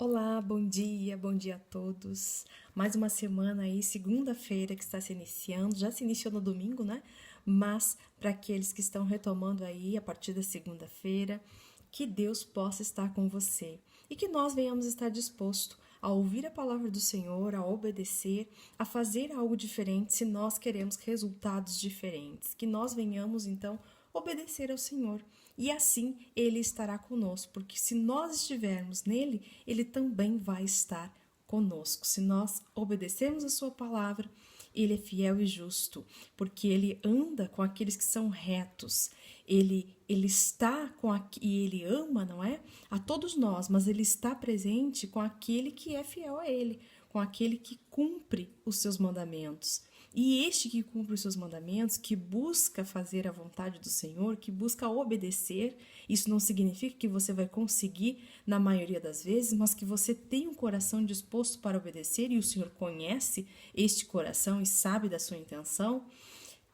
Olá, bom dia a todos. Mais uma semana aí, segunda-feira que está se iniciando, já se iniciou no domingo, né? Mas para aqueles que estão retomando aí a partir da segunda-feira, que Deus possa estar com você e que nós venhamos estar disposto a ouvir a palavra do Senhor, a obedecer, a fazer algo diferente se nós queremos resultados diferentes. Que nós venhamos então obedecer ao Senhor. E assim ele estará conosco, porque se nós estivermos nele, ele também vai estar conosco. Se nós obedecermos a sua palavra, ele é fiel e justo, porque ele anda com aqueles que são retos. Ele está e ele ama, não é? A todos nós, mas ele está presente com aquele que é fiel a ele, com aquele que cumpre os seus mandamentos. E este que cumpre os seus mandamentos, que busca fazer a vontade do Senhor, que busca obedecer, isso não significa que você vai conseguir na maioria das vezes, mas que você tem um coração disposto para obedecer e o Senhor conhece este coração e sabe da sua intenção.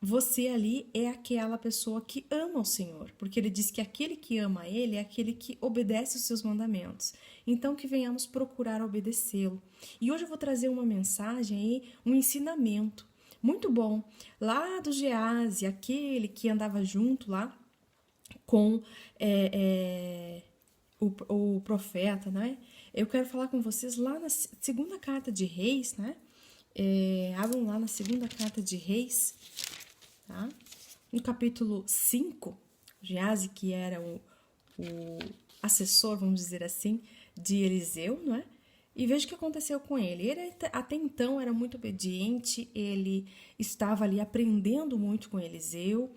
Você ali é aquela pessoa que ama o Senhor, porque ele diz que aquele que ama ele é aquele que obedece os seus mandamentos. Então que venhamos procurar obedecê-lo. E hoje eu vou trazer uma mensagem aí, um ensinamento muito bom, lá do Gease, aquele que andava junto lá com o profeta, né? Eu quero falar com vocês lá na segunda carta de Reis, né? Abram lá na segunda carta de Reis, tá? No capítulo 5, Gease, que era o assessor, vamos dizer assim, de Eliseu, não é? E veja o que aconteceu com ele. Ele até então era muito obediente, ele estava ali aprendendo muito com Eliseu,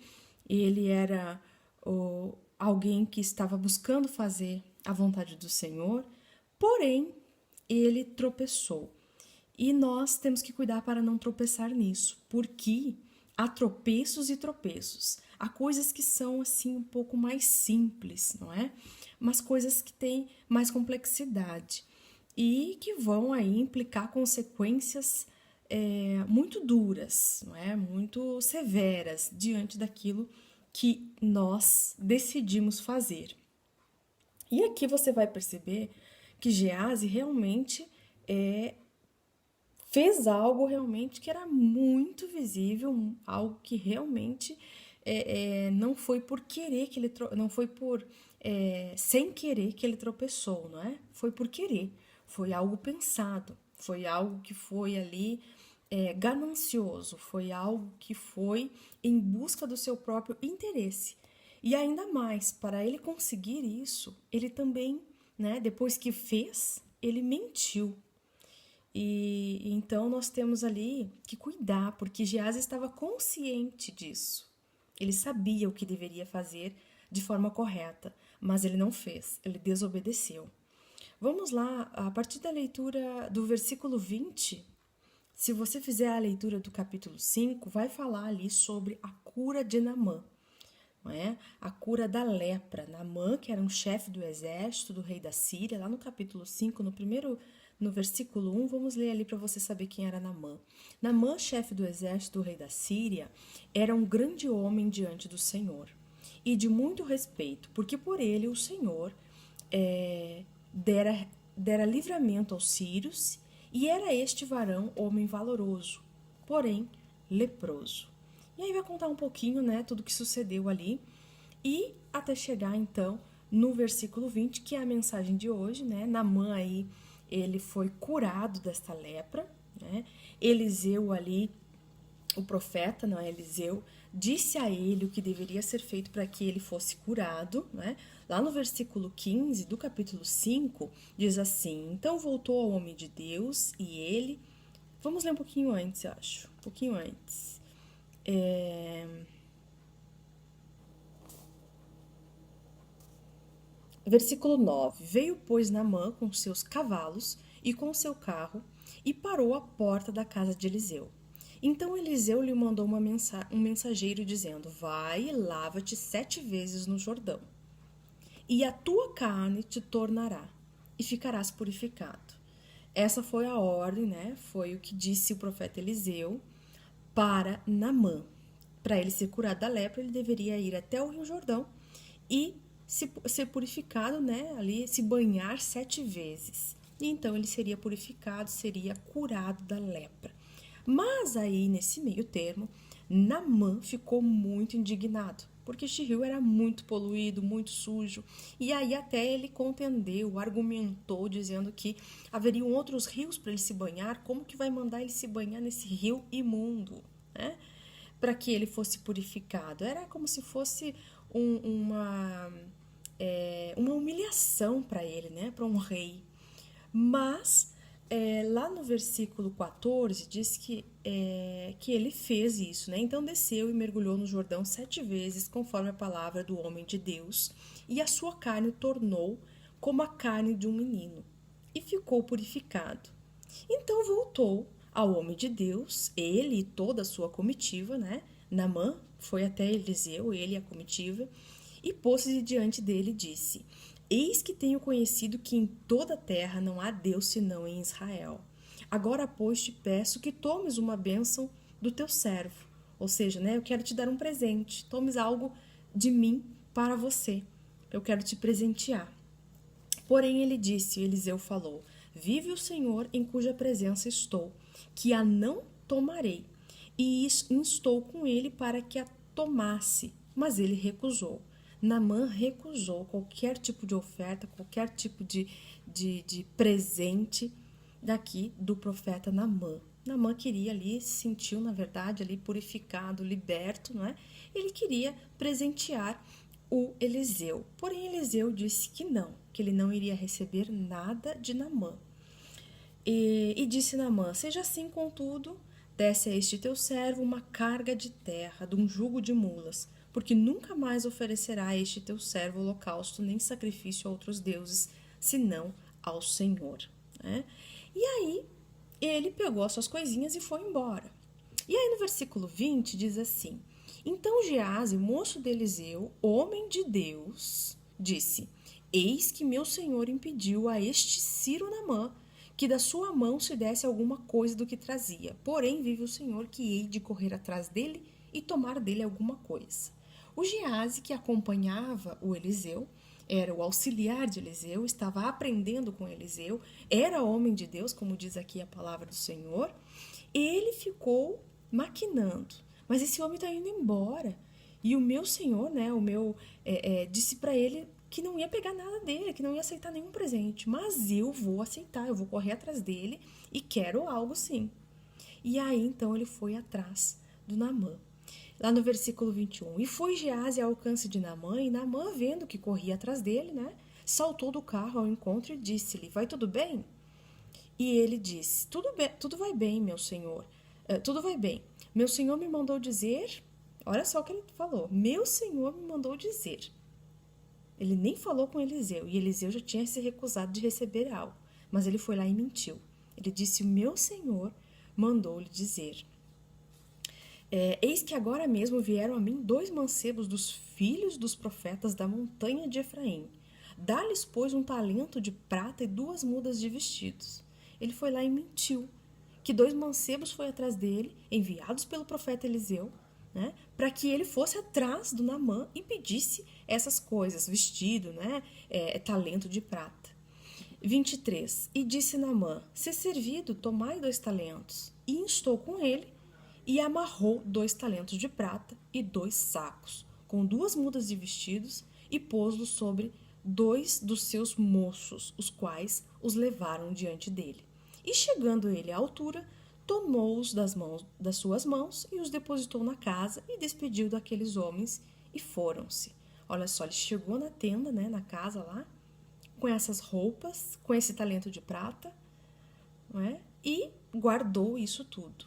ele era alguém que estava buscando fazer a vontade do Senhor, porém ele tropeçou. E nós temos que cuidar para não tropeçar nisso, porque há tropeços e tropeços. Há coisas que são assim um pouco mais simples, não é? Mas coisas que têm mais complexidade e que vão aí implicar consequências muito duras, não é? Muito severas diante daquilo que nós decidimos fazer. E aqui você vai perceber que Gease realmente fez algo realmente que era muito visível, algo que realmente não foi por querer que ele não foi por sem querer que ele tropeçou, não é? Foi por querer, foi algo pensado, foi algo que foi ali ganancioso, foi algo que foi em busca do seu próprio interesse. E ainda mais, para ele conseguir isso, ele também, né, depois que fez, ele mentiu. E então nós temos ali que cuidar, porque Gease estava consciente disso. Ele sabia o que deveria fazer de forma correta, mas ele não fez, ele desobedeceu. Vamos lá, a partir da leitura do versículo 20, se você fizer a leitura do capítulo 5, vai falar ali sobre a cura de Naamã, não é? A cura da lepra. Naamã, que era um chefe do exército do rei da Síria, lá no capítulo 5, no versículo 1, vamos ler ali para você saber quem era Naamã. Naamã, chefe do exército do rei da Síria, era um grande homem diante do Senhor e de muito respeito, porque por ele o Senhor dera livramento aos sírios, e era este varão homem valoroso, porém leproso. E aí vai contar um pouquinho, né, tudo que sucedeu ali, e até chegar então no versículo 20, que é a mensagem de hoje, né? Naamã aí, ele foi curado desta lepra, né? Eliseu ali, o profeta, não é, Eliseu, disse a ele o que deveria ser feito para que ele fosse curado, né? Lá no versículo 15 do capítulo 5, diz assim: Então voltou ao homem de Deus e ele... Vamos ler um pouquinho antes, eu acho. Um pouquinho antes. Versículo 9. Veio, pois, Naamã com seus cavalos e com seu carro e parou à porta da casa de Eliseu. Então Eliseu lhe mandou um mensageiro dizendo: Vai e lava-te 7 vezes no Jordão, e a tua carne te tornará, e ficarás purificado. Essa foi a ordem, né? Foi o que disse o profeta Eliseu para Naamã. Para ele ser curado da lepra, ele deveria ir até o Rio Jordão e ser purificado, né? Ali, se banhar 7 vezes. e então ele seria purificado, seria curado da lepra. Mas aí, nesse meio termo, Naamã ficou muito indignado, porque este rio era muito poluído, muito sujo. E aí até ele contendeu, argumentou, dizendo que haveriam outros rios para ele se banhar. Como que vai mandar ele se banhar nesse rio imundo, né? Para que ele fosse purificado. Era como se fosse uma humilhação para ele, né? Para um rei. Mas lá no versículo 14 diz que ele fez isso, né? Então desceu e mergulhou no Jordão 7 vezes, conforme a palavra do homem de Deus, e a sua carne tornou como a carne de um menino, e ficou purificado. Então voltou ao homem de Deus, ele e toda a sua comitiva, né? Naamã foi até Eliseu, ele e a comitiva, e pôs-se diante dele e disse: Eis que tenho conhecido que em toda a terra não há Deus senão em Israel. Agora, pois, te peço que tomes uma bênção do teu servo. Ou seja, né, eu quero te dar um presente. Tomes algo de mim para você. Eu quero te presentear. Porém, ele disse, Eliseu falou: Vive o Senhor em cuja presença estou, que a não tomarei. E instou com ele para que a tomasse, mas ele recusou. Naamã recusou qualquer tipo de oferta, qualquer tipo de presente daqui do profeta Naamã. Naamã queria ali, se sentiu, na verdade, ali purificado, liberto, não é? Ele queria presentear o Eliseu. Porém, Eliseu disse que não, que ele não iria receber nada de Naamã. E disse Naamã: Seja assim, contudo, desce a este teu servo uma carga de terra, de um jugo de mulas, porque nunca mais oferecerá a este teu servo holocausto nem sacrifício a outros deuses, senão ao Senhor. Né? E aí ele pegou as suas coisinhas e foi embora. E aí no versículo 20 diz assim: Então Geazi, moço de Eliseu, homem de Deus, disse: Eis que meu senhor impediu a este Ciro Naamã que da sua mão se desse alguma coisa do que trazia. Porém, vive o Senhor que hei de correr atrás dele e tomar dele alguma coisa. O Geazi, que acompanhava o Eliseu, era o auxiliar de Eliseu, estava aprendendo com Eliseu, era homem de Deus, como diz aqui a palavra do Senhor. Ele ficou maquinando, mas esse homem está indo embora. E o meu senhor, né, disse para ele que não ia pegar nada dele, que não ia aceitar nenhum presente. Mas eu vou aceitar, eu vou correr atrás dele e quero algo sim. E aí, então, ele foi atrás do Naamã. Lá no versículo 21. E foi Geazi ao alcance de Naamã, e Naamã, vendo que corria atrás dele, né, saltou do carro ao encontro e disse-lhe: Vai tudo bem? E ele disse: Tudo vai bem, meu senhor. Tudo vai bem. Meu senhor me mandou dizer... Olha só o que ele falou. Meu senhor me mandou dizer... Ele nem falou com Eliseu, e Eliseu já tinha se recusado de receber algo. Mas ele foi lá e mentiu. Ele disse: O meu senhor mandou-lhe dizer: Eis que agora mesmo vieram a mim 2 mancebos dos filhos dos profetas da montanha de Efraim. Dá-lhes, pois, um talento de prata e 2 mudas de vestidos. Ele foi lá e mentiu. Que 2 mancebos foi atrás dele, enviados pelo profeta Eliseu, né, para que ele fosse atrás do Naamã e pedisse essas coisas, vestido, né, talento de prata. 23. E disse Naamã: Se servido, tomai 2 talentos. E instou com ele, e amarrou 2 talentos de prata e 2 sacos, com 2 mudas de vestidos, e pôs-los sobre 2 dos seus moços, os quais os levaram diante dele. E chegando ele à altura, tomou-os das suas mãos e os depositou na casa e despediu daqueles homens e foram-se. Olha só, ele chegou na tenda, né, na casa lá, com essas roupas, com esse talento de prata, não é? E guardou isso tudo.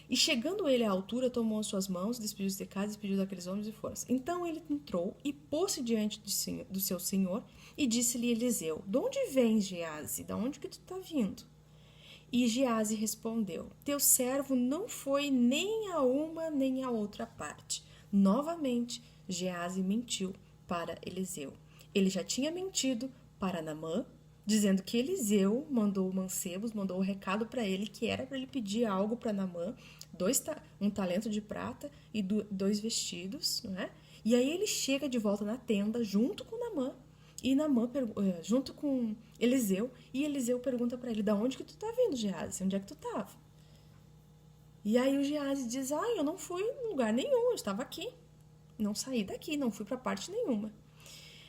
E chegando ele à altura, tomou as suas mãos, despediu-se de casa, despediu daqueles homens e foram-se. Então ele entrou e pôs-se diante do seu senhor e disse-lhe Eliseu: De onde vens, Geazi? De onde que tu está vindo? E Geazi respondeu: Teu servo não foi nem a uma nem a outra parte. Novamente, Geazi mentiu para Eliseu. Ele já tinha mentido para Naamã, dizendo que Eliseu mandou mancebos, mandou o recado para ele, que era para ele pedir algo para Naamã, um talento de prata e 2 vestidos, não é? E aí ele chega de volta na tenda junto com Naamã E Naamã, junto com Eliseu, e Eliseu pergunta para ele, da onde que tu tá vindo, Geazi? Onde é que tu tava? E aí o Geazi diz, eu não fui em lugar nenhum, eu estava aqui. Não saí daqui, não fui para parte nenhuma.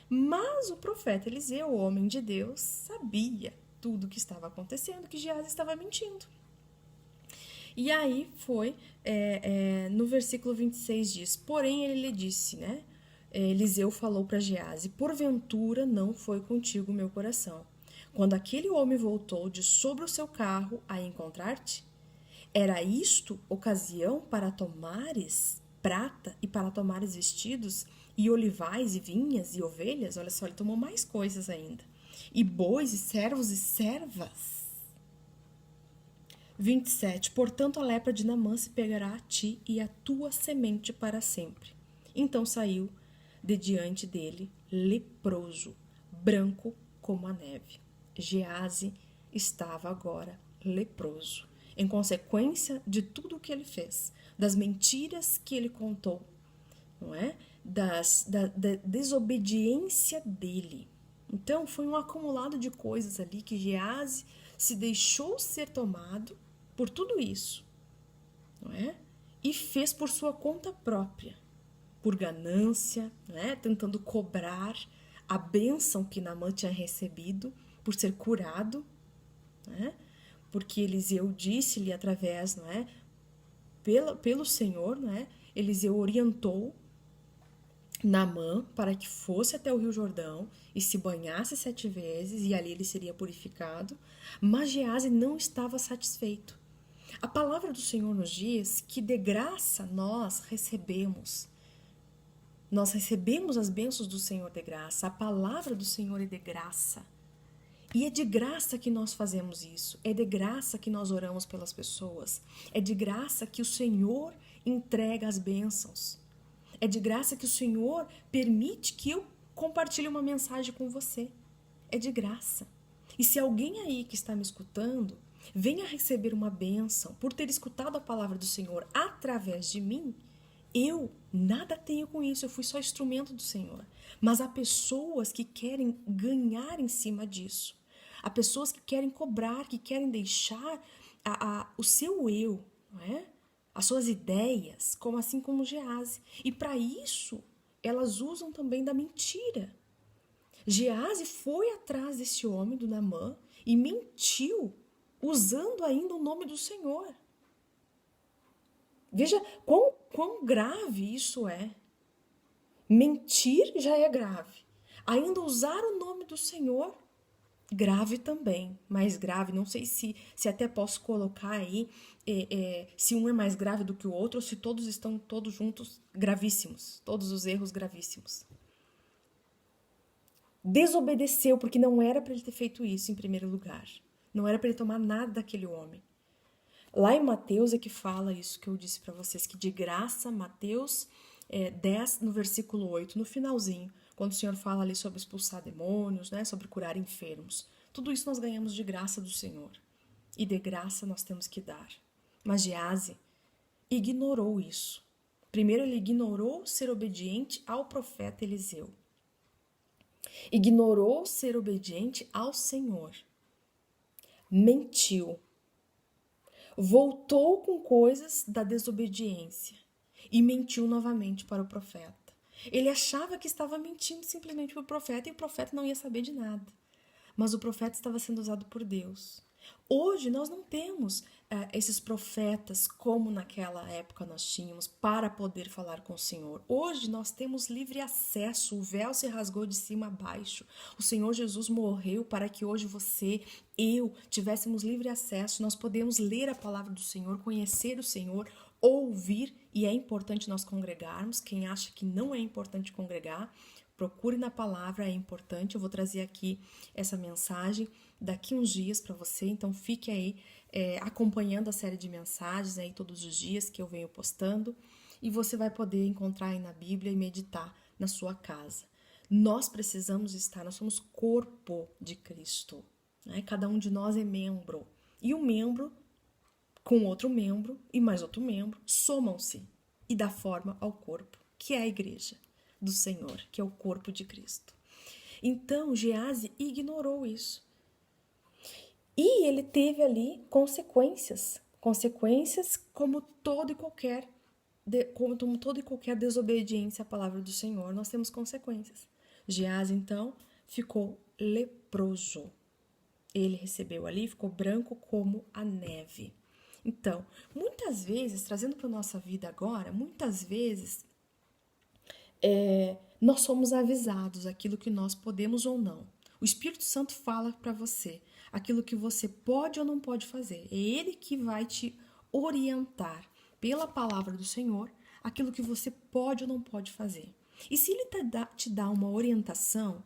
Mas o profeta Eliseu, o homem de Deus, sabia tudo o que estava acontecendo, que Geazi estava mentindo. E aí foi, no versículo 26 diz, porém ele lhe disse, né? Eliseu falou para Geazi, porventura não foi contigo meu coração. Quando aquele homem voltou de sobre o seu carro a encontrar-te, era isto ocasião para tomares prata e para tomares vestidos e olivais e vinhas e ovelhas? Olha só, ele tomou mais coisas ainda. E bois e servos e servas. 27. Portanto, a lepra de Naamã se pegará a ti e a tua semente para sempre. Então saiu de diante dele leproso, branco como a neve. Geazi estava agora leproso, em consequência de tudo o que ele fez, das mentiras que ele contou, não é? Da desobediência dele. Então, foi um acumulado de coisas ali que Geazi se deixou ser tomado por tudo isso, não é? E fez por sua conta própria, por ganância, não é? Tentando cobrar a bênção que Naamã tinha recebido por ser curado, né? Porque Eliseu disse-lhe através, não é? Pelo Senhor, não é? Eliseu orientou Naamã para que fosse até o Rio Jordão e se banhasse 7 vezes e ali ele seria purificado, mas Geazi não estava satisfeito. A palavra do Senhor nos diz que de graça nós recebemos as bênçãos do Senhor de graça, a palavra do Senhor é de graça. E é de graça que nós fazemos isso, é de graça que nós oramos pelas pessoas, é de graça que o Senhor entrega as bênçãos, é de graça que o Senhor permite que eu compartilhe uma mensagem com você, é de graça. E se alguém aí que está me escutando venha receber uma bênção por ter escutado a palavra do Senhor através de mim, eu nada tenho com isso, eu fui só instrumento do Senhor. Mas há pessoas que querem ganhar em cima disso. Há pessoas que querem cobrar, que querem deixar o seu eu, não é? As suas ideias, assim como Geazi. E para isso, elas usam também da mentira. Geazi foi atrás desse homem, do Naamã, e mentiu, usando ainda o nome do Senhor. Veja quão grave isso é. Mentir já é grave. Ainda usar o nome do Senhor, grave também. Mais grave, não sei se até posso colocar aí se um é mais grave do que o outro ou se todos estão todos juntos gravíssimos. Todos os erros gravíssimos. Desobedeceu porque não era para ele ter feito isso em primeiro lugar. Não era para ele tomar nada daquele homem. Lá em Mateus é que fala isso que eu disse para vocês, que de graça, Mateus 10, no versículo 8, no finalzinho, quando o Senhor fala ali sobre expulsar demônios, né, sobre curar enfermos. Tudo isso nós ganhamos de graça do Senhor. E de graça nós temos que dar. Mas Geazi ignorou isso. Primeiro ele ignorou ser obediente ao profeta Eliseu. Ignorou ser obediente ao Senhor. Mentiu. Voltou com coisas da desobediência e mentiu novamente para o profeta. Ele achava que estava mentindo simplesmente para o profeta e o profeta não ia saber de nada. Mas o profeta estava sendo usado por Deus. Hoje nós não temos esses profetas como naquela época nós tínhamos para poder falar com o Senhor. Hoje nós temos livre acesso, o véu se rasgou de cima a baixo. O Senhor Jesus morreu para que hoje você, eu, tivéssemos livre acesso. Nós podemos ler a palavra do Senhor, conhecer o Senhor, ouvir, e é importante nós congregarmos. Quem acha que não é importante congregar, procure na palavra, é importante. Eu vou trazer aqui essa mensagem daqui uns dias para você, então fique aí acompanhando a série de mensagens aí todos os dias que eu venho postando e você vai poder encontrar aí na Bíblia e meditar na sua casa. Nós precisamos estar, nós somos corpo de Cristo, né? Cada um de nós é membro e um membro com outro membro e mais outro membro somam-se e dá forma ao corpo, que é a igreja do Senhor, que é o corpo de Cristo. Então, Geazi ignorou isso. E ele teve ali consequências como toda e qualquer desobediência à palavra do Senhor, nós temos consequências. Geazi, então, ficou leproso. Ele recebeu ali, ficou branco como a neve. Então, muitas vezes, trazendo para a nossa vida agora, muitas vezes nós somos avisados aquilo que nós podemos ou não. O Espírito Santo fala para você aquilo que você pode ou não pode fazer. É Ele que vai te orientar pela palavra do Senhor aquilo que você pode ou não pode fazer. E se Ele te dá uma orientação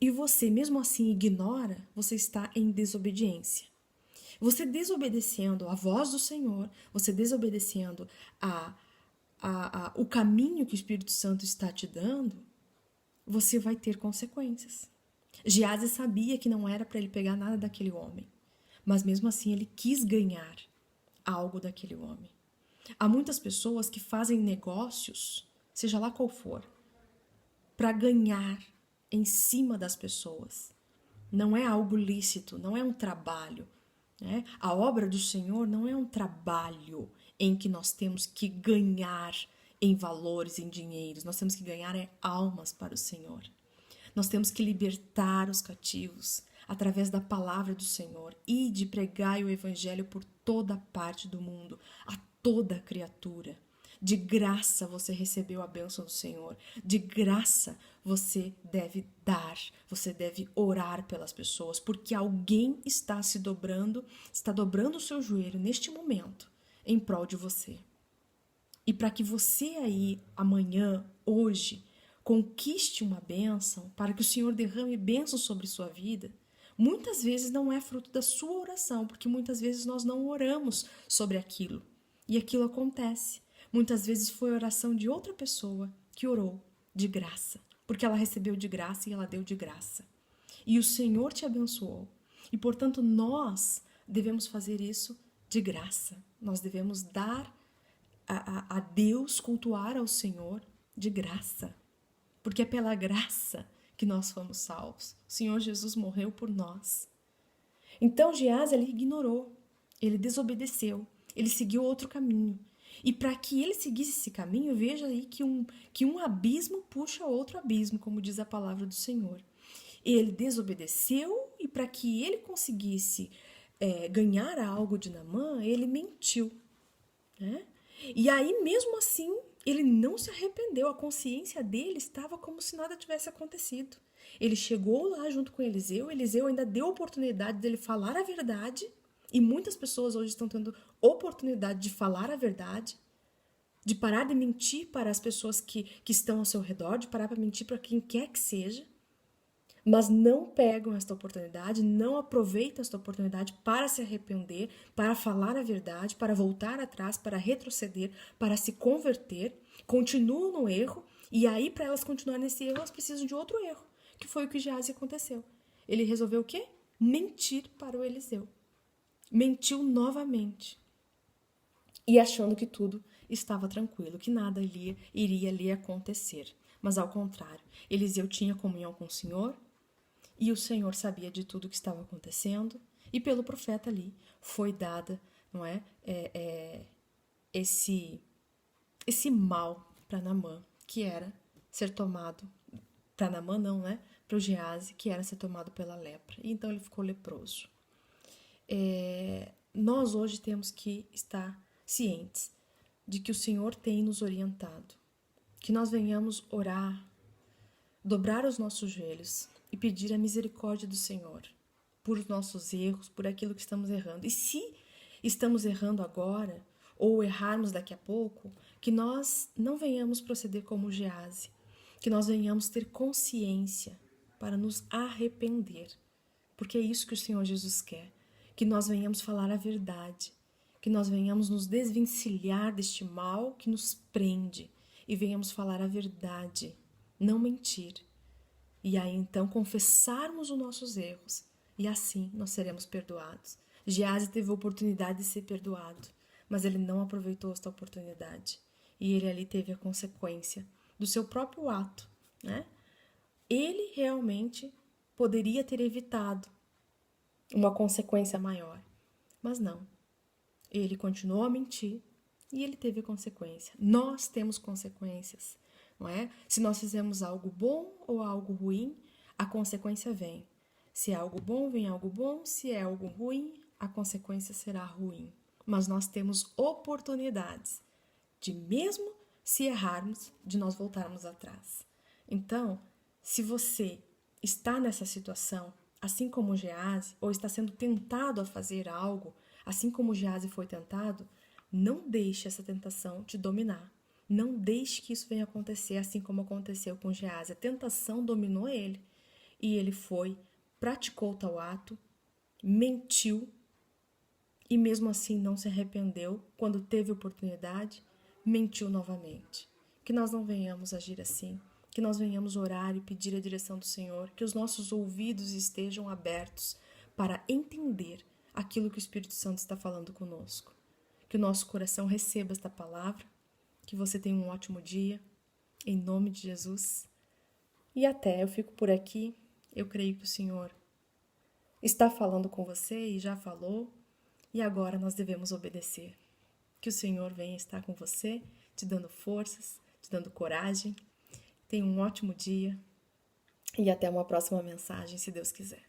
e você mesmo assim ignora, você está em desobediência. Você desobedecendo a voz do Senhor, você desobedecendo o caminho que o Espírito Santo está te dando, você vai ter consequências. Geazi sabia que não era para ele pegar nada daquele homem, mas mesmo assim ele quis ganhar algo daquele homem. Há muitas pessoas que fazem negócios, seja lá qual for, para ganhar em cima das pessoas. Não é algo lícito, não é um trabalho. Né? A obra do Senhor não é um trabalho em que nós temos que ganhar em valores, em dinheiros. Nós temos que ganhar almas para o Senhor. Nós temos que libertar os cativos através da palavra do Senhor e de pregar o evangelho por toda parte do mundo, a toda criatura. De graça você recebeu a bênção do Senhor. De graça você deve dar, você deve orar pelas pessoas, porque alguém está dobrando o seu joelho neste momento em prol de você. E para que você aí, amanhã, hoje, conquiste uma bênção, para que o Senhor derrame bênção sobre sua vida, muitas vezes não é fruto da sua oração, porque muitas vezes nós não oramos sobre aquilo. E aquilo acontece. Muitas vezes foi a oração de outra pessoa que orou de graça, porque ela recebeu de graça e ela deu de graça. E o Senhor te abençoou. E, portanto, nós devemos fazer isso de graça. Nós devemos dar a Deus, cultuar ao Senhor de graça. Porque é pela graça que nós fomos salvos. O Senhor Jesus morreu por nós. Então, Geazi, ele ignorou, ele desobedeceu, ele seguiu outro caminho. E para que ele seguisse esse caminho, veja aí que um abismo puxa outro abismo, como diz a palavra do Senhor. Ele desobedeceu e para que ele conseguisse ganhar algo de Naamã, ele mentiu. Né? E aí, mesmo assim, ele não se arrependeu. A consciência dele estava como se nada tivesse acontecido. Ele chegou lá junto com Eliseu ainda deu a oportunidade dele falar a verdade. E muitas pessoas hoje estão tendo oportunidade de falar a verdade, de parar de mentir para as pessoas que estão ao seu redor, de parar para mentir para quem quer que seja, mas não pegam esta oportunidade, não aproveitam esta oportunidade para se arrepender, para falar a verdade, para voltar atrás, para retroceder, para se converter, continuam no erro, e aí para elas continuarem nesse erro, elas precisam de outro erro, que foi o que Geazi aconteceu. Ele resolveu o quê? Mentir para o Eliseu. Mentiu novamente. E achando que tudo estava tranquilo, que nada iria lhe acontecer. Mas ao contrário, Eliseu tinha comunhão com o Senhor e o Senhor sabia de tudo o que estava acontecendo e pelo profeta ali foi dada, não é, esse mal para Naamã, que era ser tomado, para Naamã não, né, para o Geazi, que era ser tomado pela lepra. E então ele ficou leproso. Nós hoje temos que estar cientes de que o Senhor tem nos orientado, que nós venhamos orar, dobrar os nossos joelhos e pedir a misericórdia do Senhor por nossos erros, por aquilo que estamos errando. E se estamos errando agora ou errarmos daqui a pouco, que nós não venhamos proceder como Geazi, que nós venhamos ter consciência para nos arrepender, porque é isso que o Senhor Jesus quer. Que nós venhamos falar a verdade, que nós venhamos nos desvencilhar deste mal que nos prende e venhamos falar a verdade, não mentir. E aí então confessarmos os nossos erros e assim nós seremos perdoados. Geazi teve a oportunidade de ser perdoado, mas ele não aproveitou esta oportunidade e ele ali teve a consequência do seu próprio ato, né? ele realmente poderia ter evitado uma consequência maior. Mas não. Ele continuou a mentir e ele teve consequência. Nós temos consequências, não é? Se nós fizemos algo bom ou algo ruim, a consequência vem. Se é algo bom, vem algo bom. Se é algo ruim, a consequência será ruim. Mas nós temos oportunidades de, mesmo se errarmos, de nós voltarmos atrás. Então, se você está nessa situação, assim como Gease, ou está sendo tentado a fazer algo, assim como Gease foi tentado, não deixe essa tentação te dominar. Não deixe que isso venha acontecer, assim como aconteceu com Gease. A tentação dominou ele. E ele foi, praticou tal ato, mentiu, e mesmo assim não se arrependeu quando teve oportunidade, mentiu novamente. Que nós não venhamos agir assim, que nós venhamos orar e pedir a direção do Senhor, que os nossos ouvidos estejam abertos para entender aquilo que o Espírito Santo está falando conosco. Que o nosso coração receba esta palavra, que você tenha um ótimo dia, em nome de Jesus. E até, eu fico por aqui, eu creio que o Senhor está falando com você e já falou, e agora nós devemos obedecer. Que o Senhor venha estar com você, te dando forças, te dando coragem. Tenha um ótimo dia e até uma próxima mensagem, se Deus quiser.